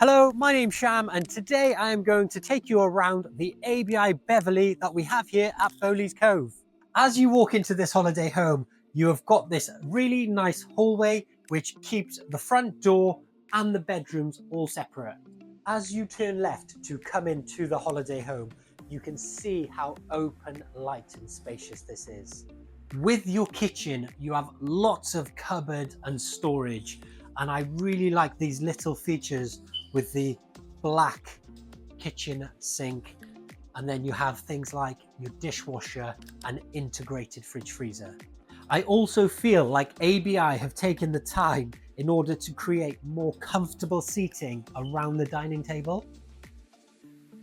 Hello, my name's Sham, and today I am going to take you around the ABI Beverley that we have here at Bowleaze Cove. As you walk into this holiday home, you have got this really nice hallway which keeps the front door and the bedrooms all separate. As you turn left to come into the holiday home, you can see how open, light and spacious this is. With your kitchen, you have lots of cupboard and storage, and I really like these little features with the black kitchen sink, and then you have things like your dishwasher and integrated fridge freezer. I also feel like ABI have taken the time in order to create more comfortable seating around the dining table.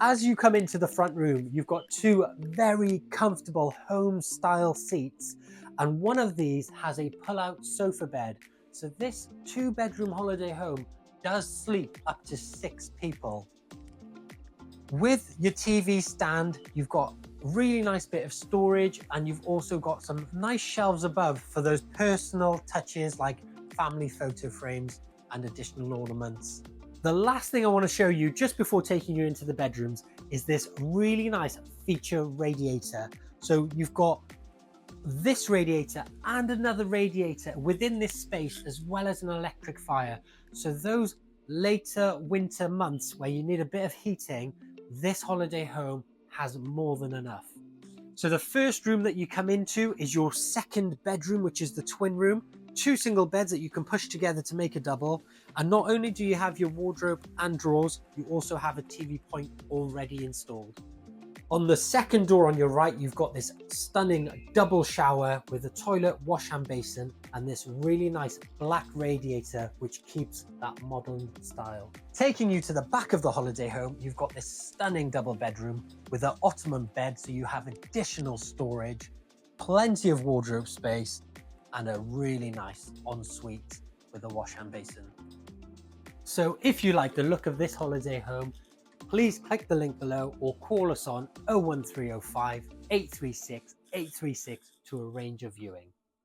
As you come into the front room, you've got two very comfortable home style seats, and one of these has a pull-out sofa bed. So this 2-bedroom holiday home does sleep up to 6 people. With your TV stand, you've got a really nice bit of storage, and you've also got some nice shelves above for those personal touches like family photo frames and additional ornaments. The last thing I want to show you just before taking you into the bedrooms is this really nice feature radiator. So you've got this radiator and another radiator within this space, as well as an electric fire. So those later winter months where you need a bit of heating, this holiday home has more than enough. So the first room that you come into is your second bedroom, which is the twin room. 2 single beds that you can push together to make a double. And not only do you have your wardrobe and drawers, you also have a TV point already installed. On the second door on your right, you've got this stunning double shower with a toilet, wash hand basin, and this really nice black radiator, which keeps that modern style. Taking you to the back of the holiday home, you've got this stunning double bedroom with an ottoman bed, so you have additional storage, plenty of wardrobe space, and a really nice ensuite with a wash hand basin. So if you like the look of this holiday home, please click the link below or call us on 01305 836 836 to arrange a viewing.